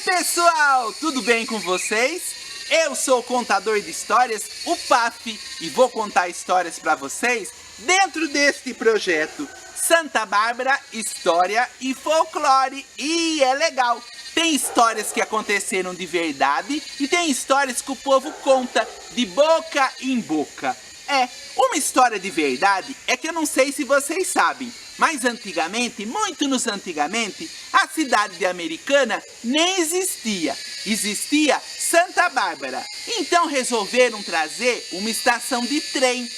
pessoal, tudo bem com vocês? Eu sou o contador de histórias, o Paf, e vou contar histórias para vocês dentro deste projeto Santa Bárbara, História e Folclore. E é legal, tem histórias que aconteceram de verdade e tem histórias que o povo conta de boca em boca. Uma história de verdade é que eu não sei se vocês sabem, mas antigamente, muito nos antigamente, a cidade de Americana nem existia. Existia Santa Bárbara. Então resolveram trazer uma estação de trem.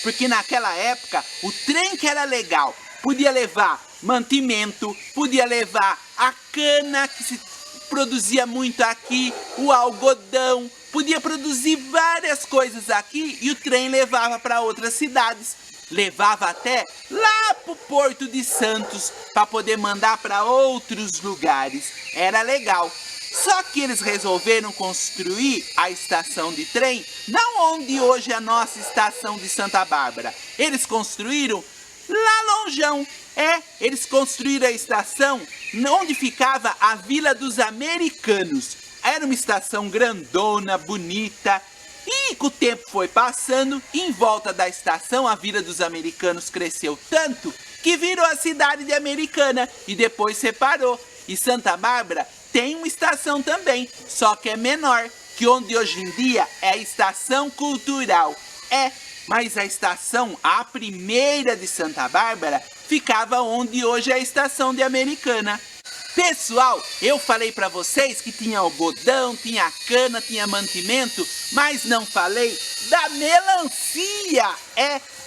Porque naquela época o trem que era legal podia levar mantimento, podia levar a cana que se produzia muito aqui, o algodão, podia produzir várias coisas aqui e o trem levava para outras cidades. Levava até lá pro Porto de Santos para poder mandar para outros lugares. Era legal. Só que eles resolveram construir a estação de trem não onde hoje é a nossa estação de Santa Bárbara. Eles construíram lá longeão. Eles construíram a estação onde ficava a Vila dos Americanos. Era uma estação grandona, bonita. E com o tempo foi passando, em volta da estação a Vila dos Americanos cresceu tanto que virou a cidade de Americana e depois separou. E Santa Bárbara tem uma estação também, só que é menor, que onde hoje em dia é a Estação Cultural. Mas a estação, a primeira de Santa Bárbara, ficava onde hoje é a estação de Americana. Pessoal, eu falei para vocês que tinha algodão, tinha cana, tinha mantimento, mas não falei da melancia.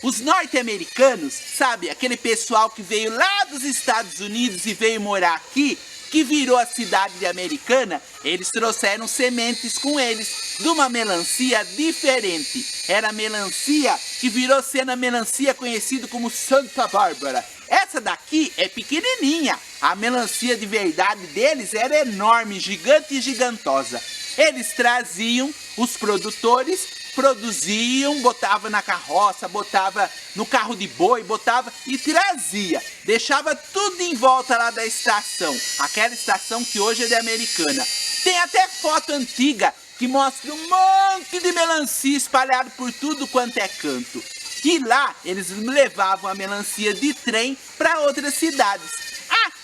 Os norte-americanos, sabe, aquele pessoal que veio lá dos Estados Unidos e veio morar aqui, que virou a cidade de Americana, eles trouxeram sementes com eles de uma melancia diferente. Era a melancia que virou sendo a melancia conhecida como Santa Bárbara. Essa daqui é pequenininha. A melancia de verdade deles era enorme, gigante e gigantosa. Eles traziam, os produtores produziam, botava na carroça, botava no carro de boi, botava e trazia. Deixava tudo em volta lá da estação. Aquela estação que hoje é de Americana. Tem até foto antiga que mostra um monte de melancia espalhado por tudo quanto é canto. E lá eles levavam a melancia de trem para outras cidades.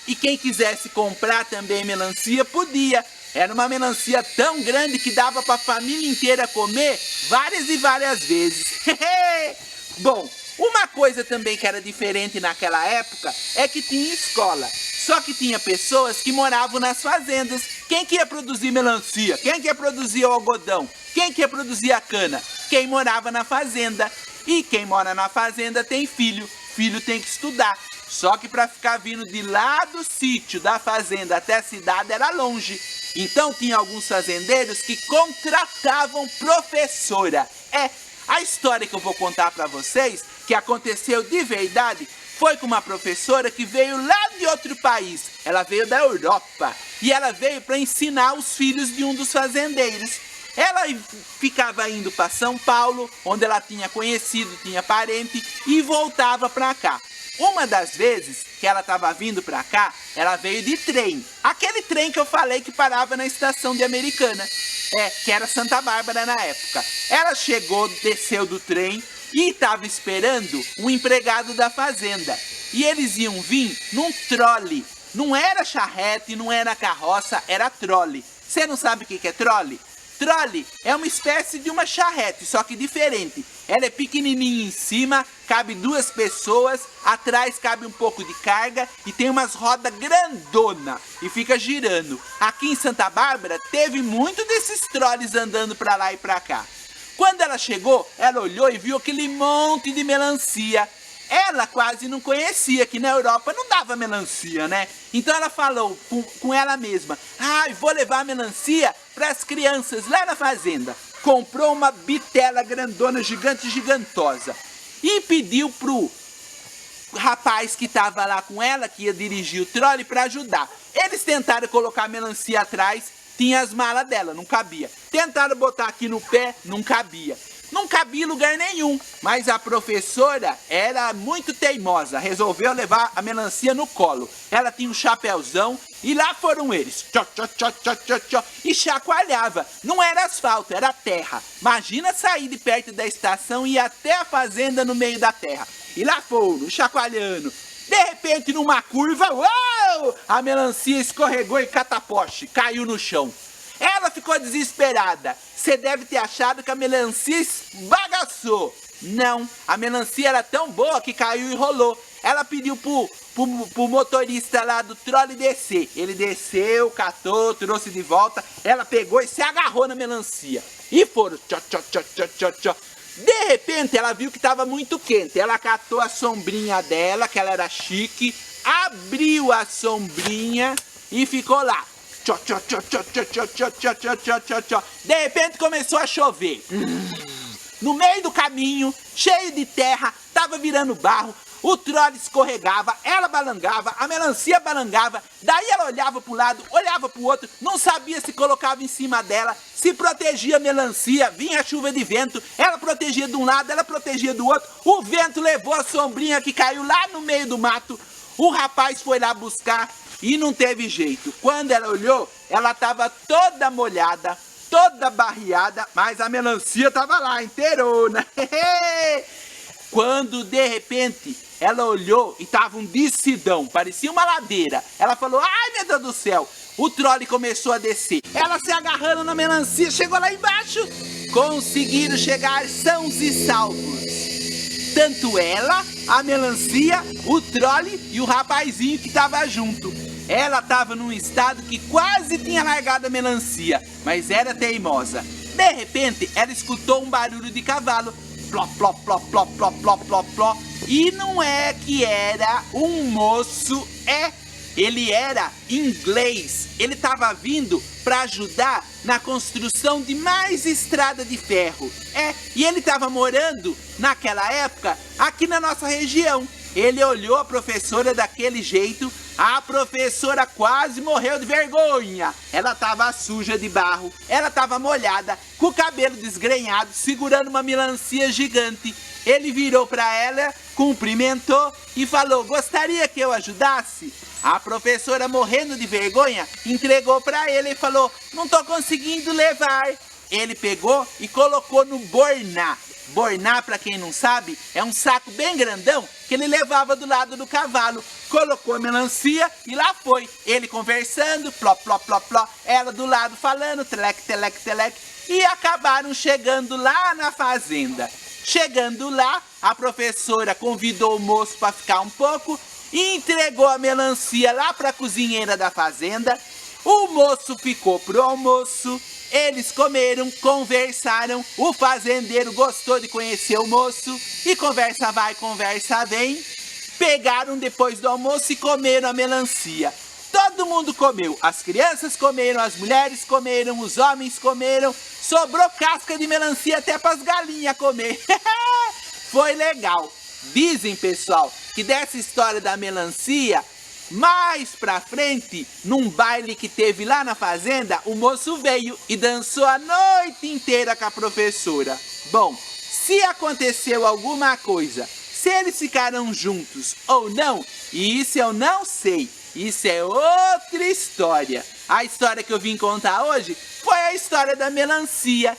E quem quisesse comprar também melancia podia. Era uma melancia tão grande que dava para a família inteira comer várias e várias vezes. Bom, uma coisa também que era diferente naquela época é que tinha escola. Só que tinha pessoas que moravam nas fazendas. Quem que ia produzir melancia? Quem que ia produzir o algodão? Quem que ia produzir a cana? Quem morava na fazenda. E quem mora na fazenda tem filho. Filho tem que estudar. Só que para ficar vindo de lá do sítio, da fazenda até a cidade era longe. Então tinha alguns fazendeiros que contratavam professora. A história que eu vou contar para vocês, que aconteceu de verdade, foi com uma professora que veio lá de outro país. Ela veio da Europa e ela veio para ensinar os filhos de um dos fazendeiros. Ela ficava indo para São Paulo, onde ela tinha conhecido, tinha parente, e voltava para cá. Uma das vezes que ela estava vindo para cá, ela veio de trem. Aquele trem que eu falei que parava na estação de Americana. Que era Santa Bárbara na época. Ela chegou, desceu do trem e estava esperando um empregado da fazenda. E eles iam vir num trole. Não era charrete, não era carroça, era trole. Você não sabe o que é trole? Trole é uma espécie de uma charrete, só que diferente. Ela é pequenininha em cima, cabe 2 pessoas, atrás cabe um pouco de carga e tem umas rodas grandona e fica girando. Aqui em Santa Bárbara teve muito desses troles andando para lá e para cá. Quando ela chegou, ela olhou e viu aquele monte de melancia. Ela quase não conhecia, que na Europa não dava melancia, né? Então ela falou com ela mesma: vou levar a melancia para as crianças lá na fazenda. Comprou uma bitela grandona, gigante, gigantosa. E pediu pro rapaz que estava lá com ela, que ia dirigir o trole, para ajudar. Eles tentaram colocar a melancia atrás, tinha as malas dela, não cabia. Tentaram botar aqui no pé, não cabia. não cabia em lugar nenhum. Mas a professora era muito teimosa, resolveu levar a melancia no colo. Ela tinha um chapéuzão e lá foram eles. Tchó, tchó, tchó, tchó, tchó, tchó, e chacoalhava. Não era asfalto, era terra. Imagina sair de perto da estação e ir até a fazenda no meio da terra. E lá foram, chacoalhando. De repente, numa curva, uau! A melancia escorregou e cataposte, caiu no chão. Ela ficou desesperada. Você deve ter achado que a melancia esbagaçou. Não, a melancia era tão boa que caiu e rolou. Ela pediu pro motorista lá do trole descer. Ele desceu, catou, trouxe de volta. Ela pegou e se agarrou na melancia. E foram, tchó, tchó, tchó, tchó, tchó, tchó. De repente, ela viu que estava muito quente. Ela catou a sombrinha dela, que ela era chique, abriu a sombrinha e ficou lá. Tchó, tchó, tchó, tchó, tchó, tchó, tchó, tchó, tchó, tchó, tchó, tchó. De repente, começou a chover. No meio do caminho, cheio de terra, tava virando barro. O trole escorregava, ela balangava, a melancia balangava. Daí ela olhava para um lado, olhava para o outro, não sabia se colocava em cima dela, se protegia a melancia, vinha a chuva de vento, ela protegia de um lado, ela protegia do outro. O vento levou a sombrinha que caiu lá no meio do mato. O rapaz foi lá buscar e não teve jeito. Quando ela olhou, ela estava toda molhada, toda barreada, mas a melancia estava lá, inteirona. Quando, de repente, ela olhou e tava um descidão, parecia uma ladeira. Ela falou, ai meu Deus do céu. O trole começou a descer. Ela se agarrando na melancia, chegou lá embaixo. Conseguiram chegar sãos e salvos. Tanto ela, a melancia, o trole e o rapazinho que tava junto. Ela tava num estado que quase tinha largado a melancia, mas era teimosa. De repente, ela escutou um barulho de cavalo. Pló, pló, pló, pló, pló, pló, pló, pló. E não é que era um moço, ele era inglês. Ele estava vindo para ajudar na construção de mais estrada de ferro. E ele estava morando, naquela época, aqui na nossa região. Ele olhou a professora daquele jeito, a professora quase morreu de vergonha. Ela estava suja de barro, ela estava molhada, com o cabelo desgrenhado, segurando uma melancia gigante. Ele virou para ela, cumprimentou e falou, gostaria que eu ajudasse? A professora, morrendo de vergonha, entregou para ele e falou, não estou conseguindo levar. Ele pegou e colocou no borná. Borná, para quem não sabe, é um saco bem grandão que ele levava do lado do cavalo. Colocou a melancia e lá foi. Ele conversando, pló, pló, pló, pló. Ela do lado falando, teleque, teleque, teleque. E acabaram chegando lá na fazenda. Chegando lá, a professora convidou o moço para ficar um pouco e entregou a melancia lá para a cozinheira da fazenda. O moço ficou pro almoço. Eles comeram, conversaram, o fazendeiro gostou de conhecer o moço, e conversa vai, conversa vem. Pegaram depois do almoço e comeram a melancia. Todo mundo comeu, as crianças comeram, as mulheres comeram, os homens comeram, sobrou casca de melancia até para as galinhas comer. Foi legal. Dizem, pessoal, que dessa história da melancia, mais pra frente, num baile que teve lá na fazenda, o moço veio e dançou a noite inteira com a professora. Bom, se aconteceu alguma coisa, se eles ficaram juntos ou não, isso eu não sei. Isso é outra história. A história que eu vim contar hoje foi a história da melancia.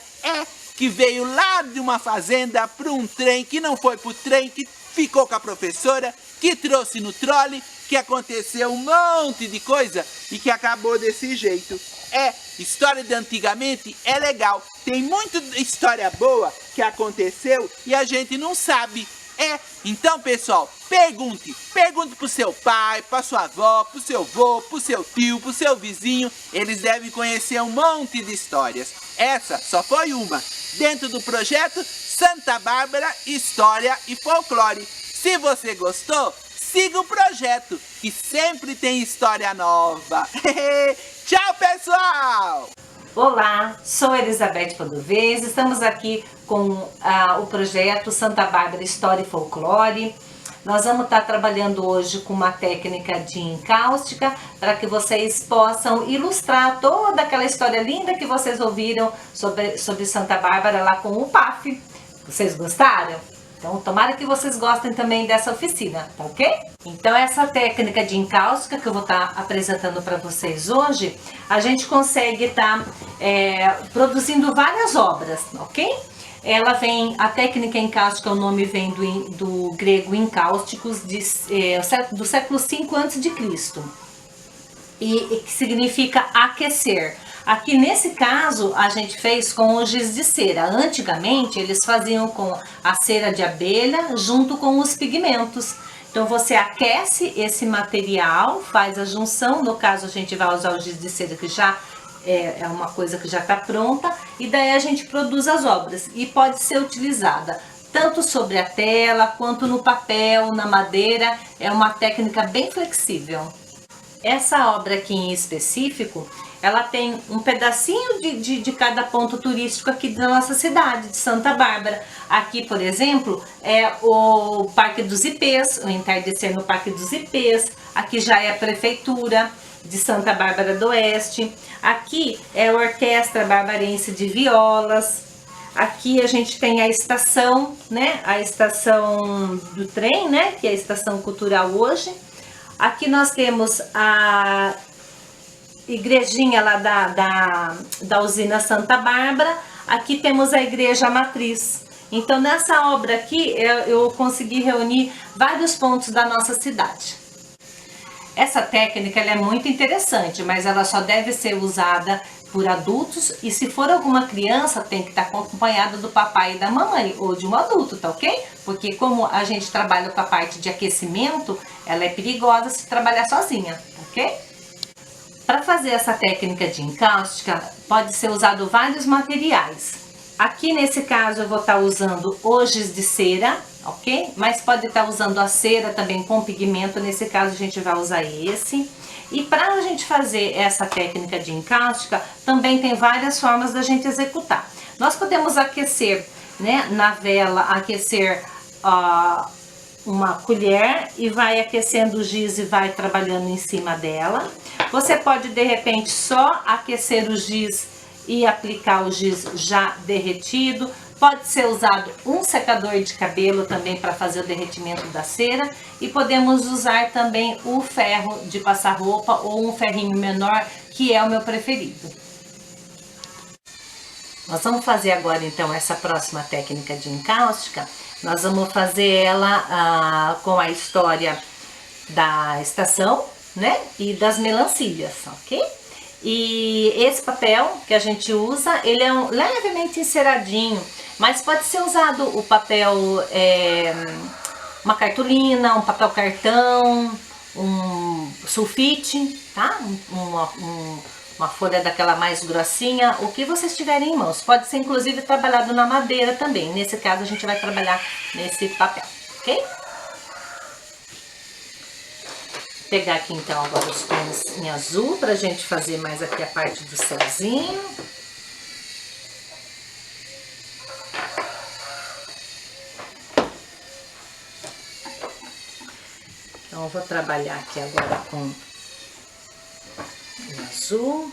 Que veio lá de uma fazenda para um trem, que não foi pro trem, que ficou com a professora, que trouxe no trole, que aconteceu um monte de coisa e que acabou desse jeito. História de antigamente é legal. Tem muita história boa que aconteceu e a gente não sabe. Então, pessoal, pergunte pro seu pai, pra sua avó, pro seu avô, pro seu tio, pro seu vizinho. Eles devem conhecer um monte de histórias. Essa só foi uma, dentro do projeto Santa Bárbara História e Folclore. Se você gostou, siga o projeto, que sempre tem história nova. Tchau, pessoal! Olá, sou Elizabeth Padovez, estamos aqui com o projeto Santa Bárbara História e Folclore. Nós vamos estar trabalhando hoje com uma técnica de encáustica para que vocês possam ilustrar toda aquela história linda que vocês ouviram sobre Santa Bárbara lá com o PAF. Vocês gostaram? Então, tomara que vocês gostem também dessa oficina, tá ok? Então, essa técnica de encáustica que eu vou estar apresentando para vocês hoje, a gente consegue estar produzindo várias obras, ok? Ela vem, a técnica encáustica, o nome vem do grego encáusticos, do século V a.C. E que significa aquecer. Aqui nesse caso a gente fez com o giz de cera. Antigamente eles faziam com a cera de abelha junto com os pigmentos. Então você aquece esse material, faz a junção, no caso a gente vai usar o giz de cera que já é uma coisa que já está pronta, e daí a gente produz as obras e pode ser utilizada tanto sobre a tela quanto no papel, na madeira. É uma técnica bem flexível. Essa obra aqui em específico, ela tem um pedacinho de cada ponto turístico aqui da nossa cidade, de Santa Bárbara. Aqui, por exemplo, é o Parque dos Ipês, o entardecer no Parque dos Ipês. Aqui já é a Prefeitura de Santa Bárbara do Oeste. Aqui é a Orquestra Barbarense de Violas. Aqui a gente tem a estação, né? A estação do trem, né? Que é a estação cultural hoje. Aqui nós temos a igrejinha lá da usina Santa Bárbara. Aqui temos a igreja matriz. Então nessa obra aqui eu consegui reunir vários pontos da nossa cidade. Essa técnica ela é muito interessante, mas ela só deve ser usada por adultos, e se for alguma criança tem que estar acompanhada do papai e da mamãe, ou de um adulto, tá ok? Porque como a gente trabalha com a parte de aquecimento, ela é perigosa se trabalhar sozinha, tá ok? Para fazer essa técnica de encáustica, pode ser usado vários materiais. Aqui nesse caso eu vou estar usando o giz de cera, ok? Mas pode estar usando a cera também com pigmento, nesse caso a gente vai usar esse. E para a gente fazer essa técnica de encáustica, também tem várias formas da gente executar. Nós podemos aquecer, né, na vela, aquecer uma colher e vai aquecendo o giz e vai trabalhando em cima dela. Você pode de repente só aquecer o giz e aplicar o giz já derretido. Pode ser usado um secador de cabelo também para fazer o derretimento da cera, e podemos usar também o ferro de passar roupa ou um ferrinho menor, que é o meu preferido. Nós vamos fazer agora então essa próxima técnica de encáustica. Nós vamos fazer ela com a história da estação, né, e das melancias, ok? E esse papel que a gente usa, ele é levemente enceradinho, mas pode ser usado o papel, uma cartolina, um papel cartão, um sulfite, tá? Uma folha daquela mais grossinha, o que vocês tiverem em mãos. Pode ser inclusive trabalhado na madeira também. Nesse caso a gente vai trabalhar nesse papel, ok? Vou pegar aqui então agora os tons em azul pra gente fazer mais aqui a parte do céuzinho. Então eu vou trabalhar aqui agora com o azul.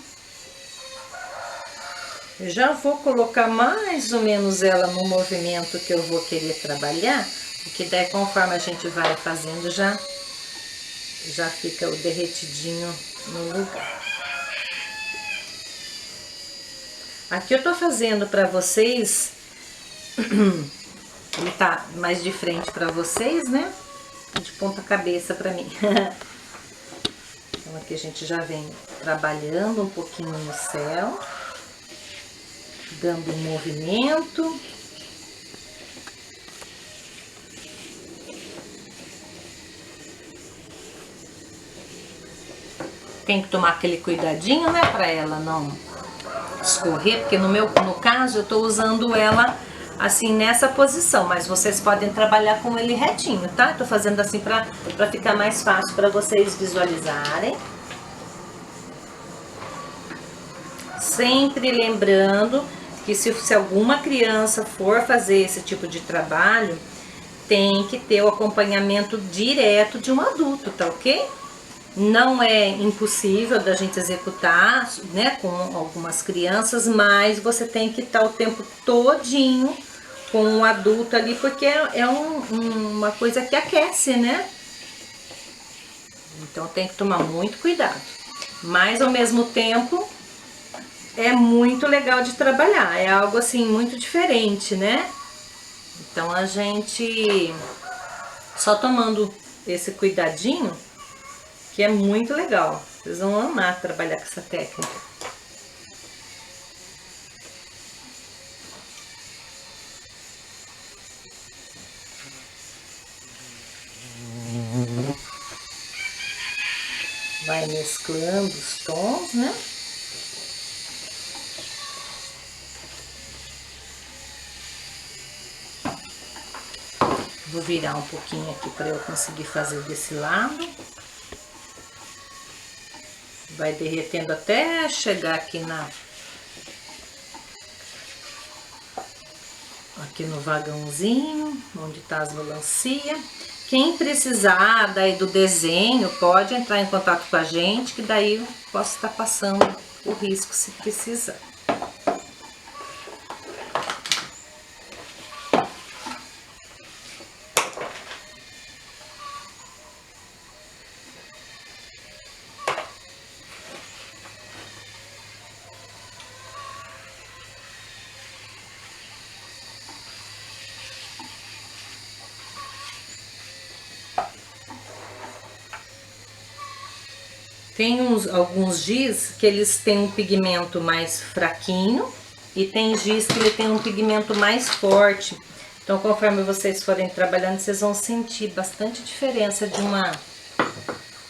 Eu já vou colocar mais ou menos ela no movimento que eu vou querer trabalhar, porque daí conforme a gente vai fazendo já fica o derretidinho no lugar. Aqui eu tô fazendo para vocês, ele tá mais de frente para vocês, né? De ponta cabeça para mim. Então aqui a gente já vem trabalhando um pouquinho no céu, dando um movimento. Tem que tomar aquele cuidadinho, né, para ela não escorrer, porque no caso eu tô usando ela assim nessa posição, mas vocês podem trabalhar com ele retinho, tá? Tô fazendo assim para ficar mais fácil para vocês visualizarem. Sempre lembrando que se alguma criança for fazer esse tipo de trabalho, tem que ter o acompanhamento direto de um adulto, tá ok? Não é impossível da gente executar, né, com algumas crianças, mas você tem que estar o tempo todinho com um adulto ali, porque é uma coisa que aquece, né? Então tem que tomar muito cuidado. Mas ao mesmo tempo é muito legal de trabalhar, é algo assim muito diferente, né? Então a gente só tomando esse cuidadinho, que é muito legal. Vocês vão amar trabalhar com essa técnica. Vai mesclando os tons, né? Vou virar um pouquinho aqui para eu conseguir fazer desse lado. Vai derretendo até chegar aqui aqui no vagãozinho, onde tá as melancia. Quem precisar daí do desenho, pode entrar em contato com a gente, que daí eu posso estar passando o risco se precisar. Tem alguns giz que eles têm um pigmento mais fraquinho e tem giz que ele tem um pigmento mais forte. Então, conforme vocês forem trabalhando, vocês vão sentir bastante diferença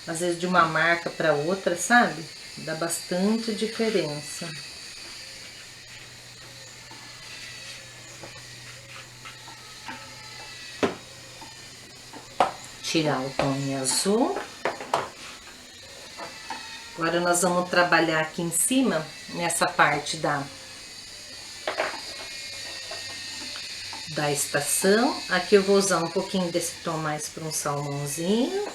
às vezes de uma marca para outra, sabe? Dá bastante diferença. Tirar o tom em azul. Agora nós vamos trabalhar aqui em cima, nessa parte da estação. Aqui eu vou usar um pouquinho desse tom mais para um salmãozinho.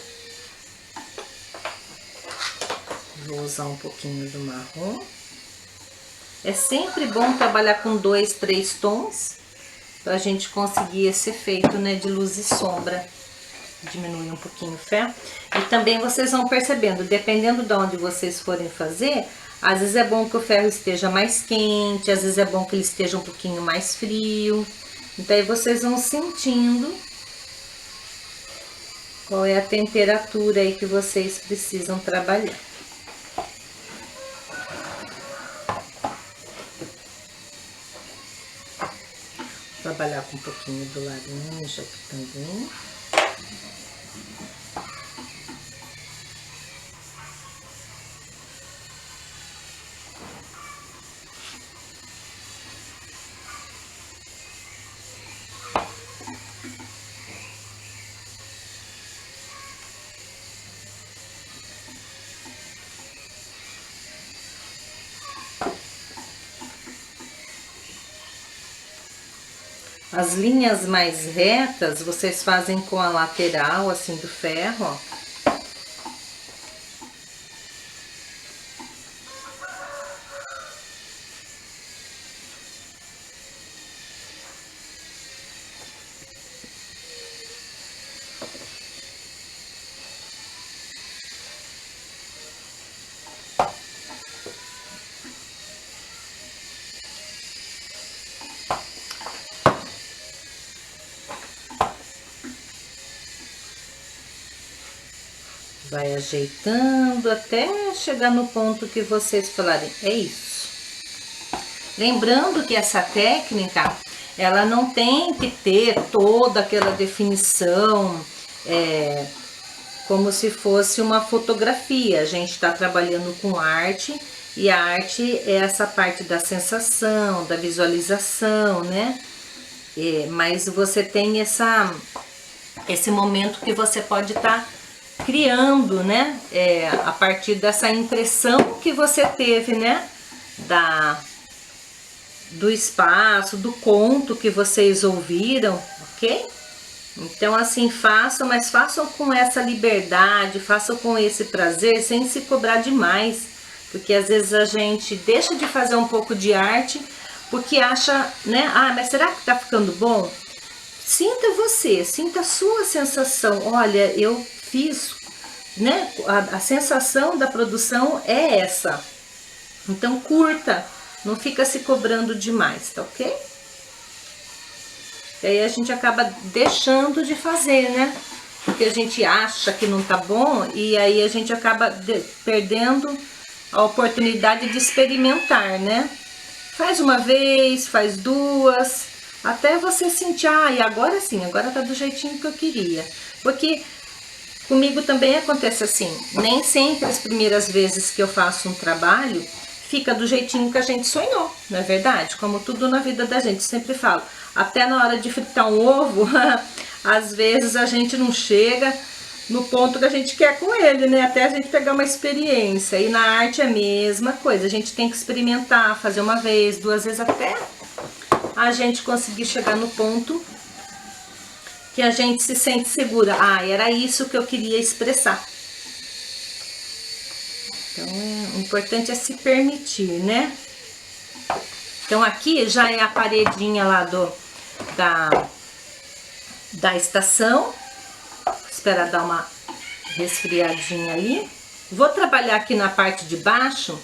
Vou usar um pouquinho do marrom. É sempre bom trabalhar com 2, 3 tons, para a gente conseguir esse efeito, né, de luz e sombra. Diminuir um pouquinho o ferro. E também vocês vão percebendo, dependendo de onde vocês forem fazer, às vezes é bom que o ferro esteja mais quente, às vezes é bom que ele esteja um pouquinho mais frio. Então aí vocês vão sentindo qual é a temperatura aí que vocês precisam trabalhar. Vou trabalhar com um pouquinho do laranja aqui também. As linhas mais retas, vocês fazem com a lateral, assim, do ferro, ó. Vai ajeitando até chegar no ponto que vocês falarem, é isso. Lembrando que essa técnica, ela não tem que ter toda aquela definição, como se fosse uma fotografia. A gente está trabalhando com arte, e a arte é essa parte da sensação, da visualização, né? Mas você tem esse momento que você pode estar criando, né? A partir dessa impressão que você teve, né? Do espaço, do conto que vocês ouviram, ok? Então, assim, façam, mas façam com essa liberdade, façam com esse prazer, sem se cobrar demais, porque às vezes a gente deixa de fazer um pouco de arte porque acha, né? Ah, mas será que tá ficando bom? Sinta você, sinta a sua sensação. Olha, eu fiz, né? A sensação da produção é essa. Então curta, não fica se cobrando demais, tá ok? E aí a gente acaba deixando de fazer, né? Porque a gente acha que não tá bom e aí a gente acaba perdendo a oportunidade de experimentar, né? Faz uma vez, faz duas, até você sentir, ah, e agora sim, agora tá do jeitinho que eu queria. Porque comigo também acontece assim, nem sempre as primeiras vezes que eu faço um trabalho fica do jeitinho que a gente sonhou, não é verdade? Como tudo na vida da gente, sempre falo, até na hora de fritar um ovo, às vezes a gente não chega no ponto que a gente quer com ele, né? Até a gente pegar uma experiência. E na arte é a mesma coisa, a gente tem que experimentar, fazer uma vez, duas vezes, até a gente conseguir chegar no ponto que a gente se sente segura. Ah, era isso que eu queria expressar. Então, o importante é se permitir, né? Então, aqui já é a paredinha lá da estação. Esperar dar uma resfriadinha ali. Vou trabalhar aqui na parte de baixo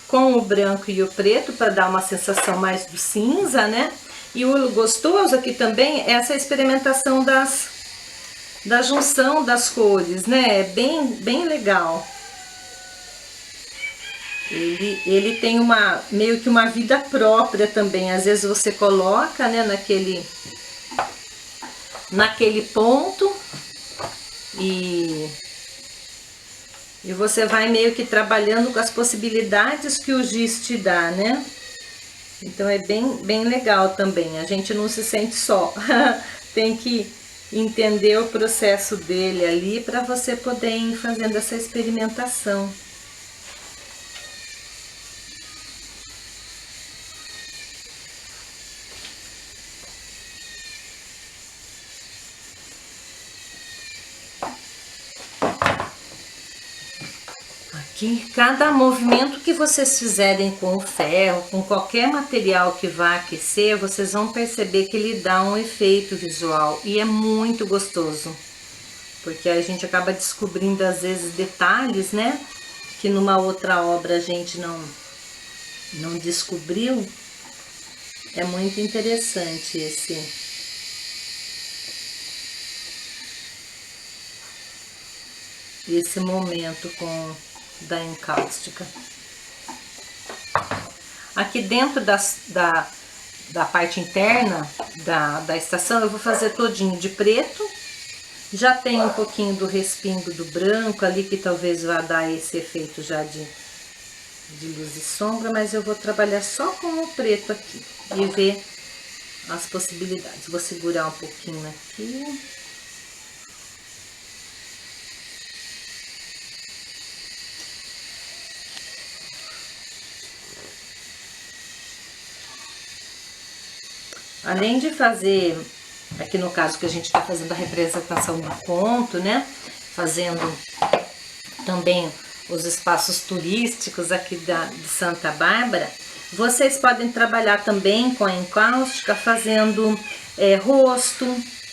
com o branco e o preto para dar uma sensação mais do cinza, né? E o gostoso aqui também é essa experimentação da junção das cores, né? É bem legal. Ele tem meio que uma vida própria também. Às vezes você coloca, né, naquele ponto e você vai meio que trabalhando com as possibilidades que o giz te dá, né? Então é bem legal também. A gente não se sente só. Tem que entender o processo dele ali para você poder ir fazendo essa experimentação. Aqui, cada movimento que vocês fizerem com o ferro, com qualquer material que vá aquecer, vocês vão perceber que ele dá um efeito visual e é muito gostoso. Porque a gente acaba descobrindo às vezes detalhes, né? Que numa outra obra a gente não descobriu. É muito interessante esse momento da encáustica. Aqui dentro da parte interna da estação eu vou fazer todinho de preto. Já tem um pouquinho do respingo do branco ali, que talvez vá dar esse efeito já de luz e sombra, mas eu vou trabalhar só com o preto aqui e ver as possibilidades. Vou segurar um pouquinho aqui. Além de fazer, aqui no caso que a gente está fazendo a representação do conto, né? Fazendo também os espaços turísticos aqui de Santa Bárbara, vocês podem trabalhar também com a encáustica fazendo rosto,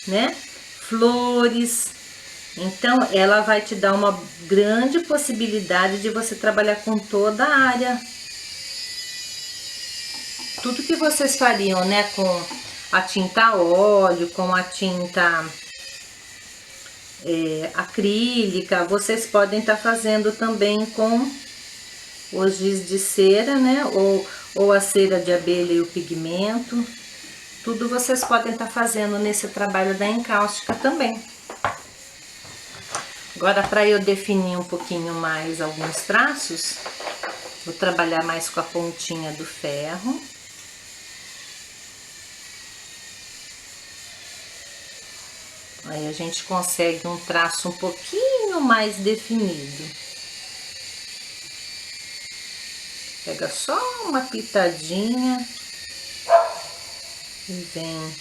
né? Flores. Então, ela vai te dar uma grande possibilidade de você trabalhar com toda a área. Tudo que vocês fariam, né, com a tinta a óleo, com a tinta acrílica, vocês podem estar fazendo também com o giz de cera, né, ou a cera de abelha e o pigmento. Tudo vocês podem estar fazendo nesse trabalho da encáustica também. Agora, para eu definir um pouquinho mais alguns traços, vou trabalhar mais com a pontinha do ferro. Aí a gente consegue um traço um pouquinho mais definido. Pega só uma pitadinha e vem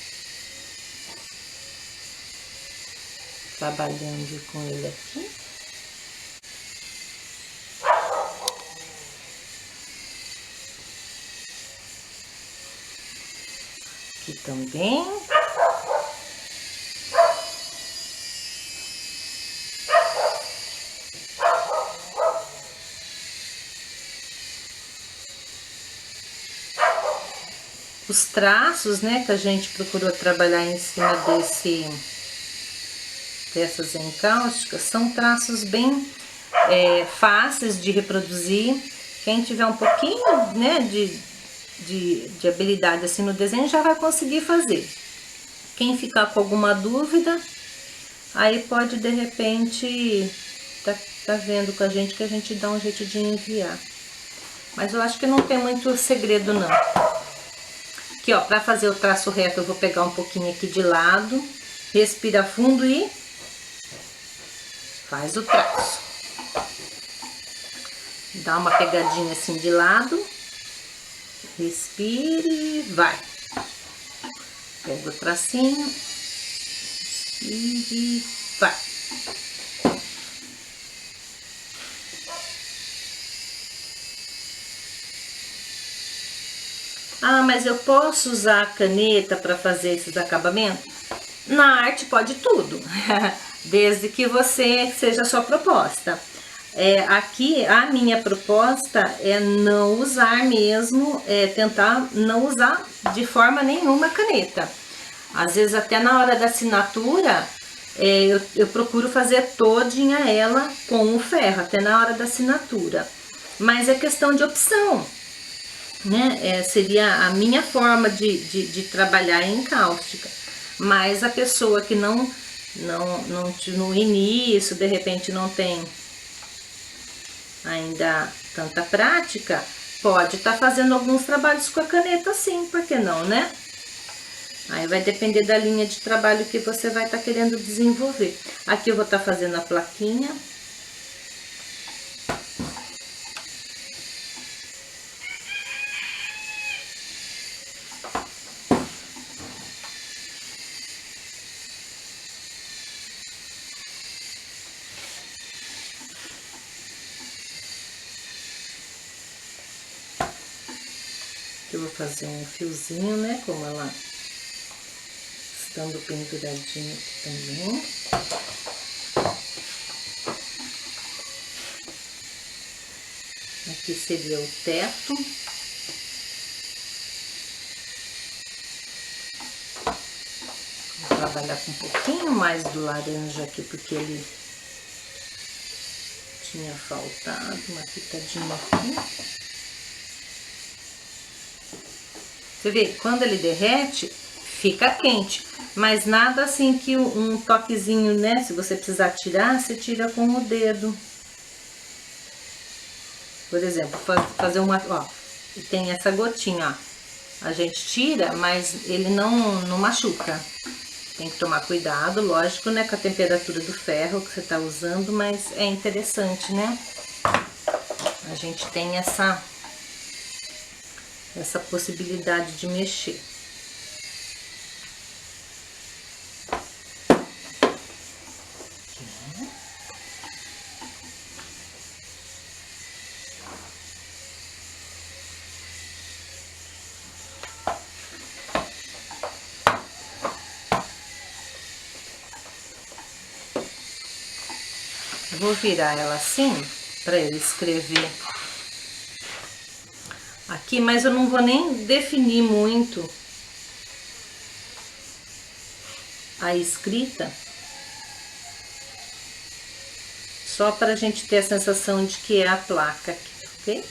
trabalhando com ele aqui. Aqui também. Os traços, né, que a gente procurou trabalhar em cima dessas encáusticas, são traços bem fáceis de reproduzir. Quem tiver um pouquinho, né, de habilidade assim no desenho já vai conseguir fazer. Quem ficar com alguma dúvida, aí pode de repente tá vendo com a gente que a gente dá um jeito de enviar. Mas eu acho que não tem muito segredo não. Aqui, ó, para fazer o traço reto, eu vou pegar um pouquinho aqui de lado, respira fundo e faz o traço. Dá uma pegadinha assim de lado, respire e vai. Pega o tracinho, respire e vai. Ah, mas eu posso usar a caneta para fazer esses acabamentos? Na arte pode tudo, desde que você seja a sua proposta. Aqui a minha proposta é não usar mesmo, tentar não usar de forma nenhuma a caneta. Às vezes até na hora da assinatura eu procuro fazer todinha ela com o ferro, até na hora da assinatura. Mas é questão de opção. Né? Seria a minha forma de trabalhar em cáustica, mas a pessoa que não no início, de repente não tem ainda tanta prática, pode estar fazendo alguns trabalhos com a caneta sim, por que não, né? Aí vai depender da linha de trabalho que você vai estar querendo desenvolver. Aqui eu vou estar fazendo a plaquinha. Eu vou fazer um fiozinho, né, como ela estando penduradinha aqui também. Aqui seria o teto. Vou trabalhar com um pouquinho mais do laranja aqui, porque ele tinha faltado uma pitadinha aqui. Você vê, quando ele derrete, fica quente, mas nada assim que um toquezinho, né? Se você precisar tirar, você tira com o dedo. Por exemplo, fazer uma, ó, e tem essa gotinha, ó. A gente tira, mas ele não machuca. Tem que tomar cuidado, lógico, né? Com a temperatura do ferro que você tá usando, mas é interessante, né? A gente tem essa possibilidade de mexer. Vou virar ela assim para eu escrever aqui, mas eu não vou nem definir muito a escrita, só para a gente ter a sensação de que é a placa aqui, ok?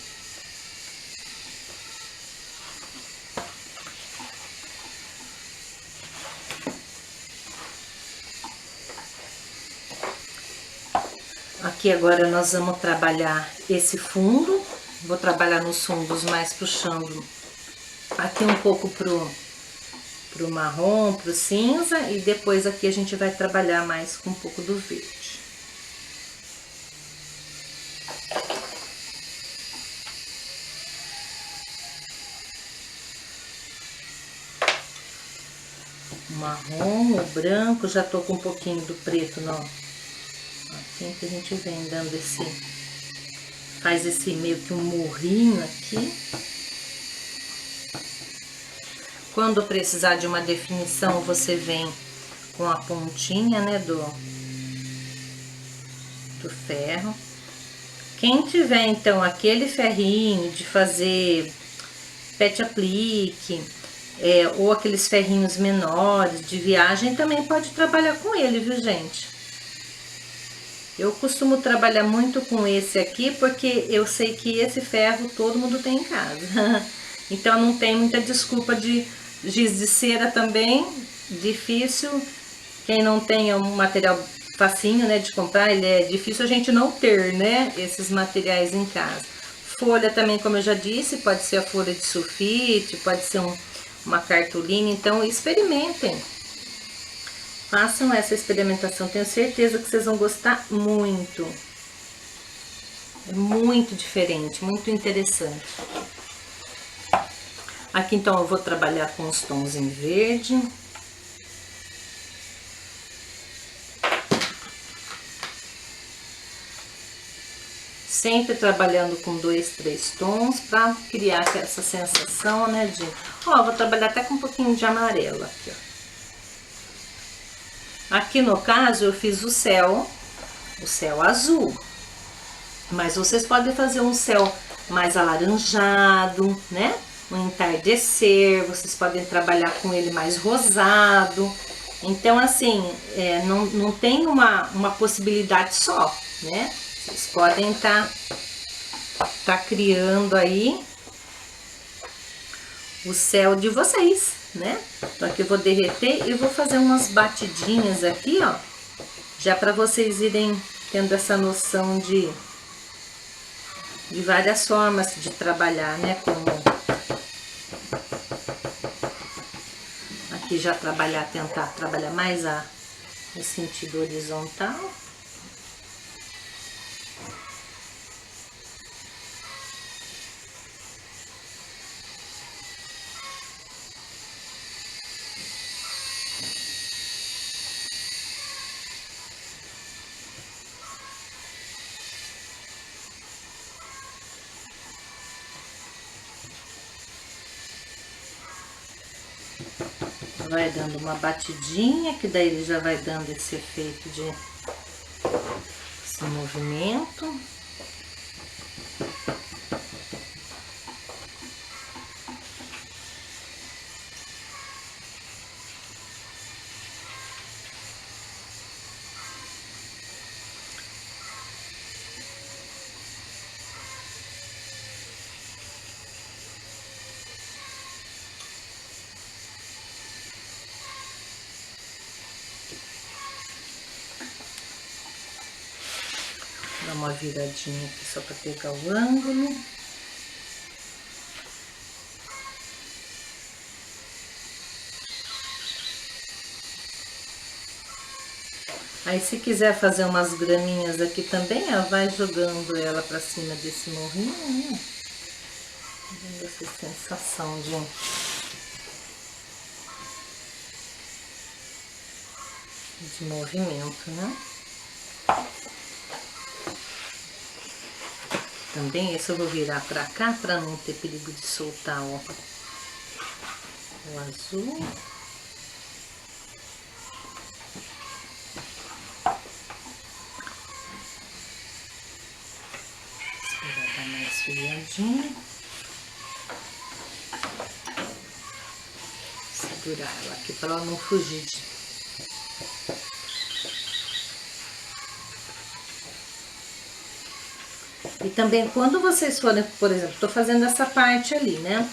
Aqui agora nós vamos trabalhar esse fundo, vou trabalhar nos fundos mais puxando aqui um pouco pro marrom, pro cinza, e depois aqui a gente vai trabalhar mais com um pouco do verde. O marrom, o branco, já tô com um pouquinho do preto, não. Assim que a gente vem dando faz esse meio que um morrinho aqui. Quando precisar de uma definição, você vem com a pontinha, né, do ferro. Quem tiver, então, aquele ferrinho de fazer pet aplique, ou aqueles ferrinhos menores de viagem, também pode trabalhar com ele, viu, gente? Eu costumo trabalhar muito com esse aqui, porque eu sei que esse ferro todo mundo tem em casa. Então não tem muita desculpa de giz de cera também, difícil. Quem não tem um material facinho, né, de comprar, ele é difícil a gente não ter, né, esses materiais em casa. Folha também, como eu já disse, pode ser a folha de sulfite, pode ser uma cartolina, então experimentem. Façam essa experimentação, tenho certeza que vocês vão gostar muito. É muito diferente, muito interessante. Aqui então eu vou trabalhar com os tons em verde. Sempre trabalhando com 2, 3 tons para criar essa sensação, né, de... Ó, vou trabalhar até com um pouquinho de amarelo aqui, ó. Aqui no caso eu fiz o céu azul, mas vocês podem fazer um céu mais alaranjado, né? Um entardecer, vocês podem trabalhar com ele mais rosado. Então assim, não tem uma possibilidade só, né? Vocês podem tá criando aí o céu de vocês, né? Então aqui eu vou derreter e vou fazer umas batidinhas aqui, ó, já para vocês irem tendo essa noção de várias formas de trabalhar, né? Como aqui já tentar trabalhar mais no sentido horizontal. Vai dando uma batidinha, que daí ele já vai dando esse efeito esse movimento. Dá uma viradinha aqui só para pegar o ângulo. Aí se quiser fazer umas graminhas aqui também, ó, vai jogando ela para cima desse morrinho, né? Dando essa sensação de movimento, né? Também esse eu vou virar pra cá pra não ter perigo de soltar o azul. Esperar dar mais esfriadinho. Segurar ela aqui pra ela não fugir de... E também quando vocês forem, por exemplo, tô fazendo essa parte ali, né?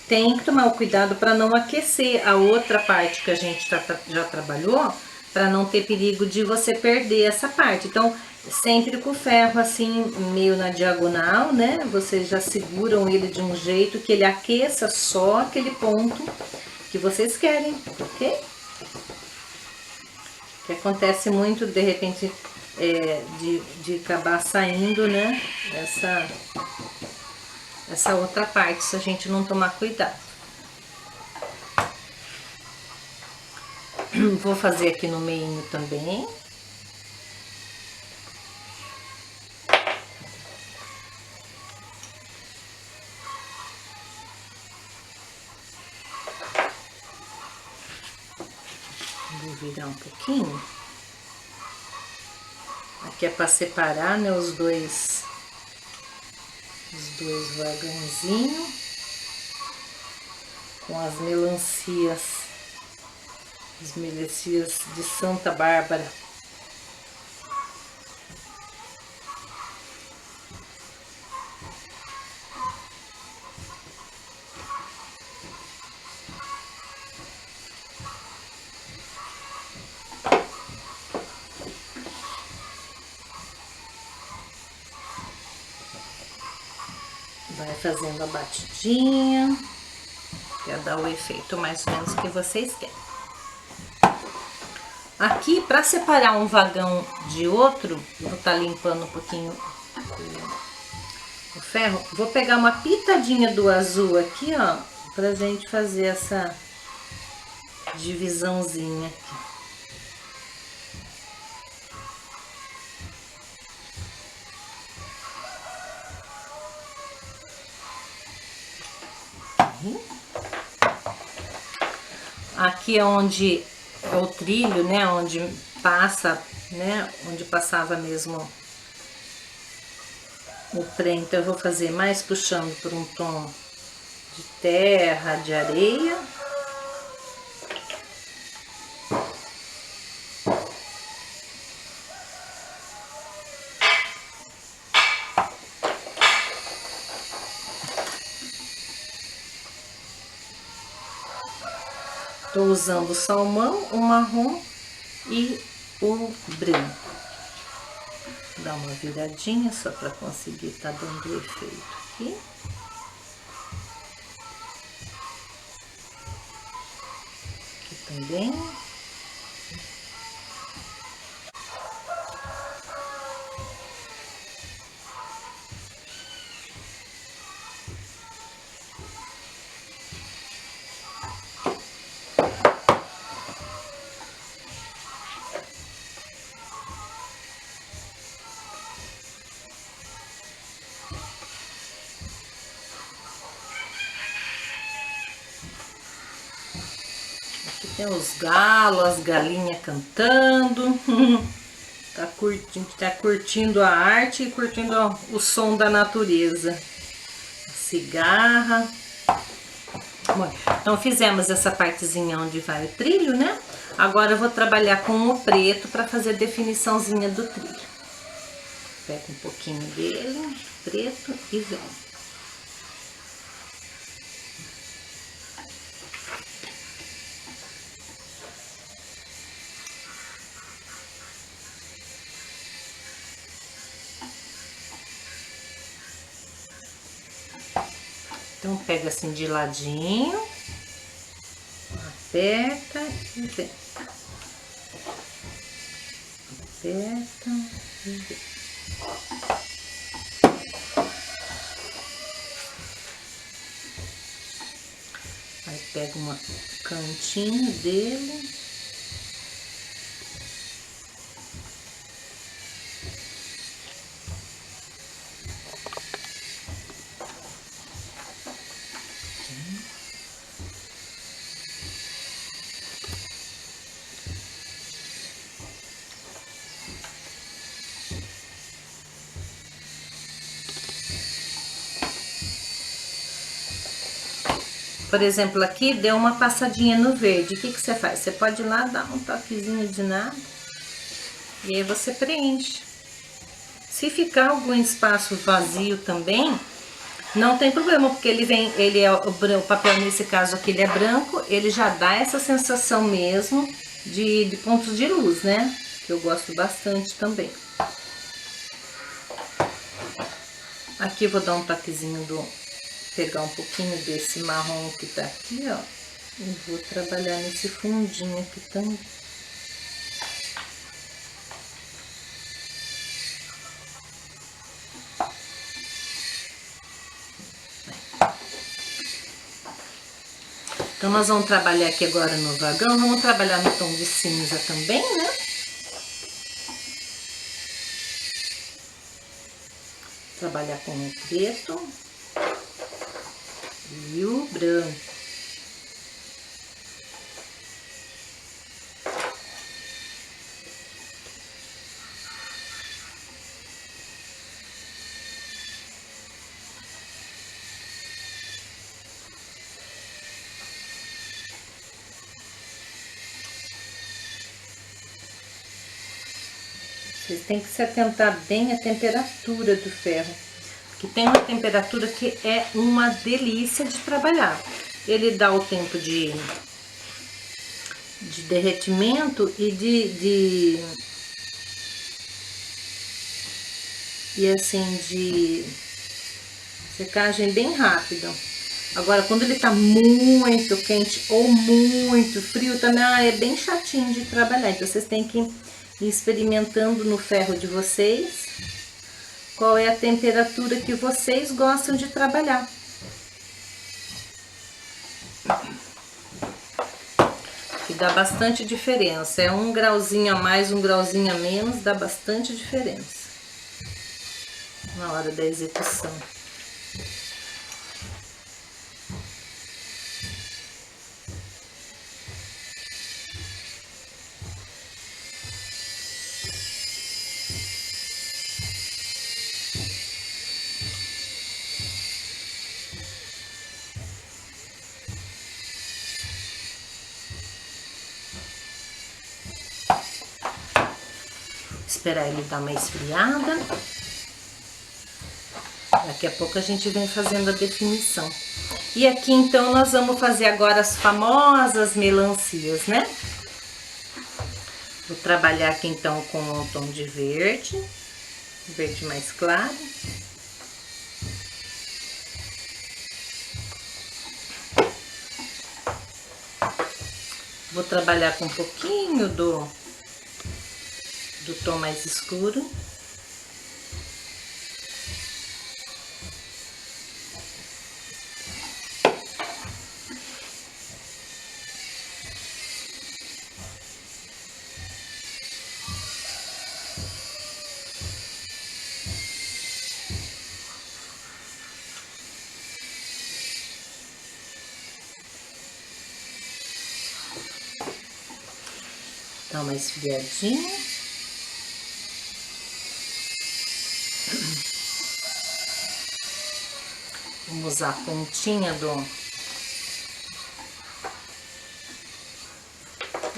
Tem que tomar o cuidado para não aquecer a outra parte que a gente já trabalhou, para não ter perigo de você perder essa parte. Então, sempre com o ferro assim, meio na diagonal, né? Vocês já seguram ele de um jeito que ele aqueça só aquele ponto que vocês querem, ok? Que acontece muito, de repente... de acabar saindo, né, essa outra parte, se a gente não tomar cuidado. Vou fazer aqui no meio também. Vou virar um pouquinho. Aqui é para separar, né, os dois vagãozinhos com as melancias de Santa Bárbara. Vai fazendo a batidinha, para dar o efeito mais ou menos que vocês querem. Aqui, para separar um vagão de outro, vou estar limpando um pouquinho o ferro. Vou pegar uma pitadinha do azul aqui, ó, pra gente fazer essa divisãozinha aqui. Aqui é onde é o trilho, né? Onde passa, né? Onde passava mesmo o pré. Então eu vou fazer mais puxando por um tom de terra, de areia. Tô usando o salmão, o marrom e o branco. Vou dar uma viradinha só para conseguir tá dando o efeito aqui. Aqui também. Tem os galos, as galinhas cantando. Tá curtindo a arte e curtindo o som da natureza. Cigarra. Bom, então fizemos essa partezinha onde vai o trilho, né? Agora eu vou trabalhar com o preto para fazer a definiçãozinha do trilho. Pego um pouquinho dele, preto, e venho. Então pega assim de ladinho, aperta e vem. Aperta e vem. Aí pega um cantinho dele. Por exemplo, aqui deu uma passadinha no verde. O que você faz? Você pode ir lá dar um toquezinho de nada e aí você preenche. Se ficar algum espaço vazio também, não tem problema, porque ele é o papel, nesse caso aqui, ele é branco, ele já dá essa sensação mesmo de pontos de luz, né? Que eu gosto bastante também. Aqui eu vou dar um toquezinho pegar um pouquinho desse marrom que tá aqui, ó, e vou trabalhar nesse fundinho aqui também. Então nós vamos trabalhar aqui agora no vagão, vamos trabalhar no tom de cinza também, né? Trabalhar com o preto e o branco. Vocês têm que se atentar bem à temperatura do ferro, que tem uma temperatura que é uma delícia de trabalhar. Ele dá o tempo de derretimento e assim de secagem bem rápida. Agora, quando ele tá muito quente ou muito frio, também é bem chatinho de trabalhar. Então, vocês têm que ir experimentando no ferro de vocês qual é a temperatura que vocês gostam de trabalhar. Que dá bastante diferença. É um grauzinho a mais, um grauzinho a menos, dá bastante diferença na hora da execução. Esperar ele dar uma esfriada. Daqui a pouco a gente vem fazendo a definição. E aqui então nós vamos fazer agora as famosas melancias, né? Vou trabalhar aqui então com um tom de verde, verde mais claro. Vou trabalhar com um pouquinho do tom mais escuro. Dá uma esfriadinha. Vamos usar a pontinha Vou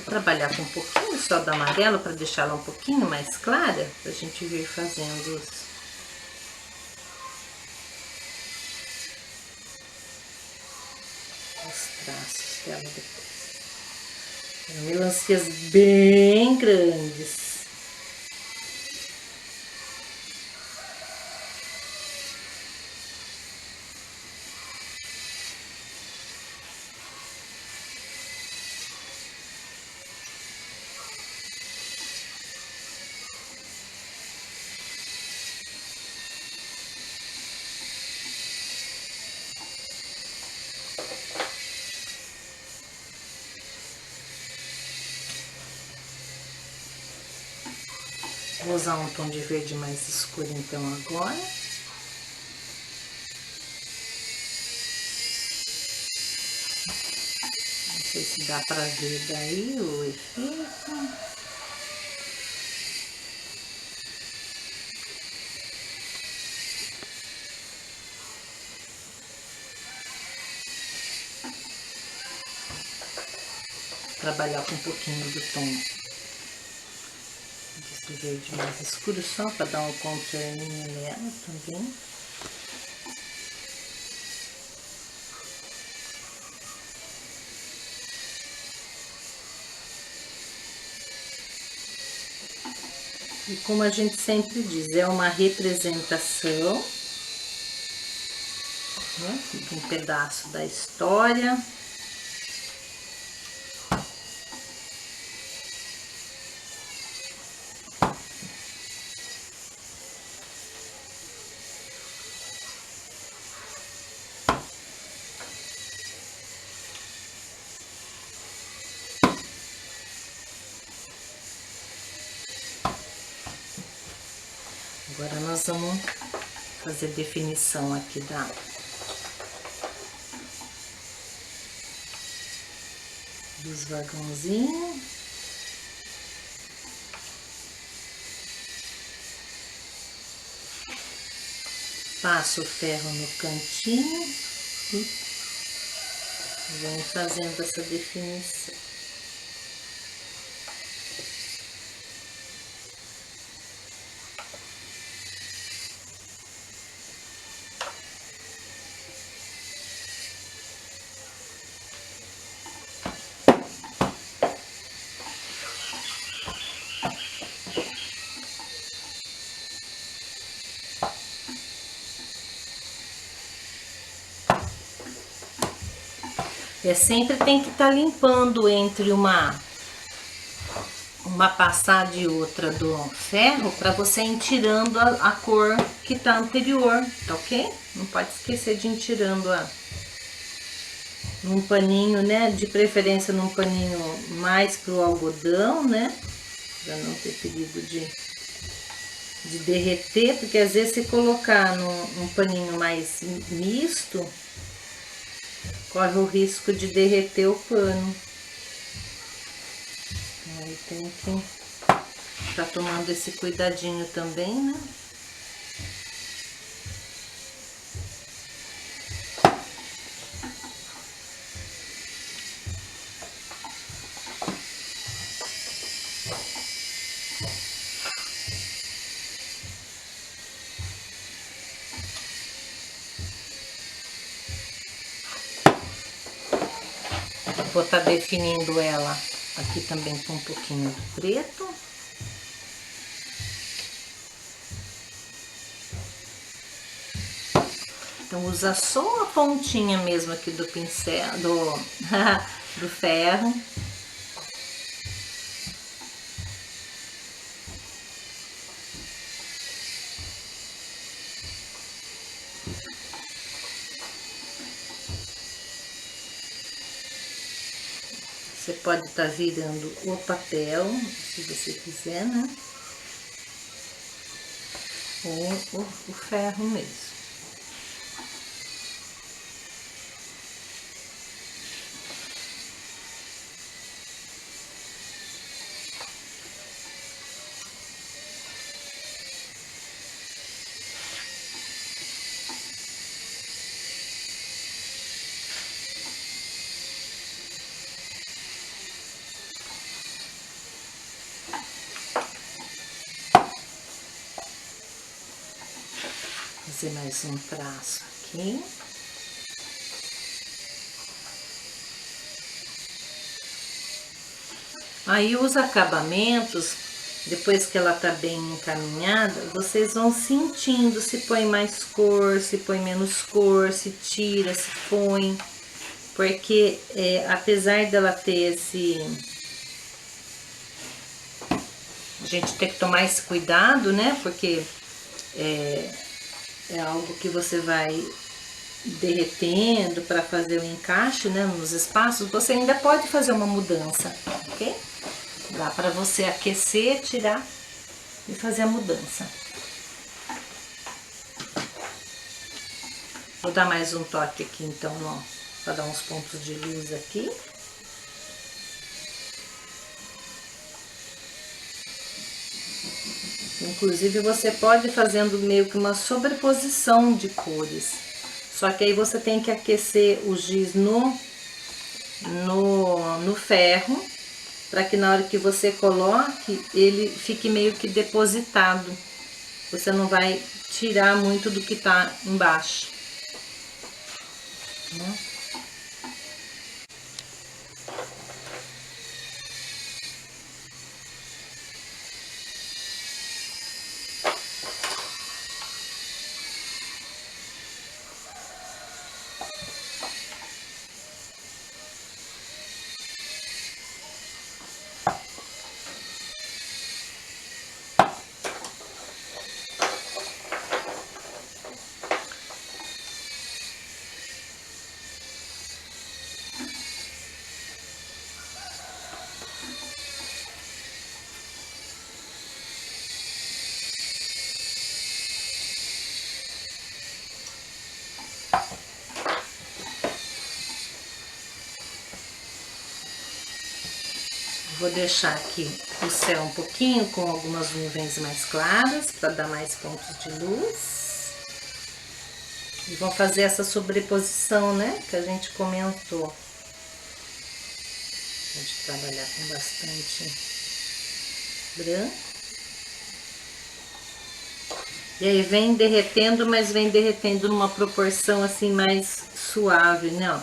trabalhar com um pouquinho só do amarelo para deixá-la um pouquinho mais clara, pra gente vir fazendo os traços dela depois. Melancias bem grandes. Vou usar um tom de verde mais escuro então agora. Não sei se dá pra ver daí o efeito. Trabalhar com um pouquinho do tom desse verde mais escuro, só para dar um contorninho nela também. E como a gente sempre diz, é uma representação, né, de um pedaço da história. Agora nós vamos fazer definição aqui dos vagãozinhos. Passo o ferro no cantinho e vou fazendo essa definição. Sempre tem que estar limpando entre uma passada e outra do ferro para você ir tirando a cor que tá anterior, tá ok? Não pode esquecer de ir tirando num paninho, né? De preferência num paninho mais pro algodão, né? Para não ter perigo de derreter, porque às vezes se colocar num paninho mais misto, corre o risco de derreter o pano. Aí tem que estar tomando esse cuidadinho também, né? Vou estar definindo ela aqui também com um pouquinho de preto. Então usa só a pontinha mesmo aqui do pincel, do ferro. Você pode estar virando o papel, se você quiser, né? Ou o ferro mesmo. Fazer mais um traço aqui. Aí os acabamentos, depois que ela tá bem encaminhada, vocês vão sentindo se põe mais cor, se põe menos cor, se tira, se põe. Porque apesar dela ter a gente tem que tomar esse cuidado, né? Porque é algo que você vai derretendo para fazer o encaixe, né, nos espaços. Você ainda pode fazer uma mudança, ok? Dá para você aquecer, tirar e fazer a mudança. Vou dar mais um toque aqui então, ó, para dar uns pontos de luz aqui. Inclusive você pode ir fazendo meio que uma sobreposição de cores. Só que aí você tem que aquecer o giz no ferro, para que na hora que você coloque, ele fique meio que depositado. Você não vai tirar muito do que tá embaixo, né? Vou deixar aqui o céu um pouquinho com algumas nuvens mais claras para dar mais pontos de luz. E vou fazer essa sobreposição, né, que a gente comentou. Pode trabalhar com bastante branco. E aí vem derretendo, mas vem derretendo numa proporção assim mais suave, né, ó.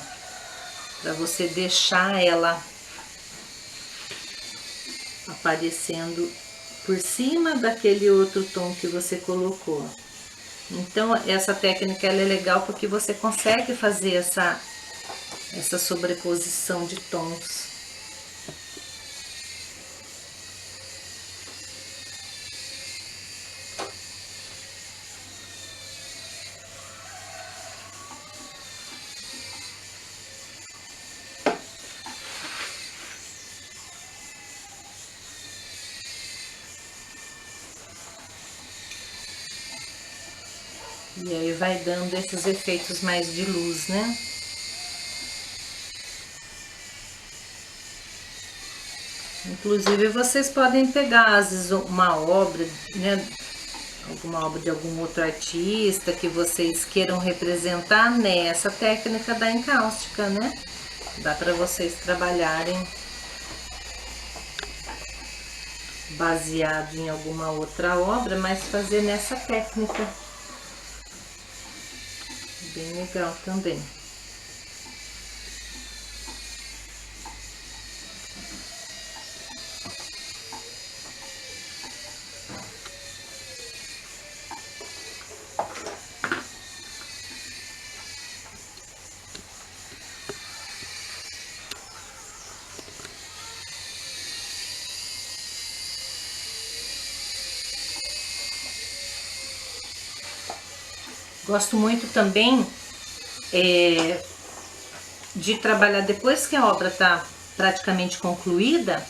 Pra você deixar ela aparecendo por cima daquele outro tom que você colocou. Então essa técnica ela é legal porque você consegue fazer essa sobreposição de tons. E aí vai dando esses efeitos mais de luz, né? Inclusive vocês podem pegar, às vezes, uma obra, né? Alguma obra de algum outro artista que vocês queiram representar nessa técnica da encáustica, né? Dá para vocês trabalharem baseado em alguma outra obra, mas fazer nessa técnica. Bem legal também. Gosto muito também de trabalhar depois que a obra está praticamente concluída,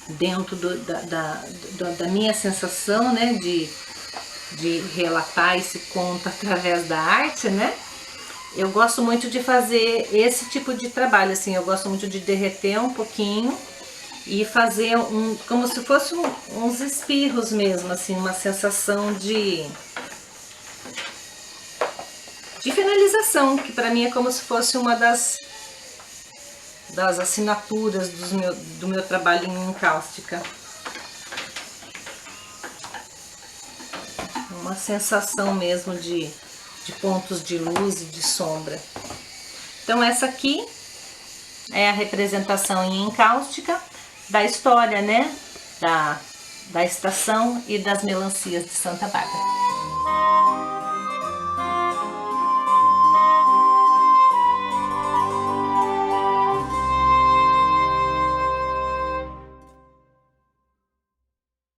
dentro da minha sensação, né, de relatar esse conto através da arte, né? Eu gosto muito de fazer esse tipo de trabalho, assim, eu gosto muito de derreter um pouquinho e fazer como se fosse uns espirros mesmo, assim, uma sensação de finalização, que para mim é como se fosse uma das assinaturas do meu trabalho em encáustica. Uma sensação mesmo de pontos de luz e de sombra. Então essa aqui é a representação em encáustica da história, né? Da estação e das melancias de Santa Bárbara.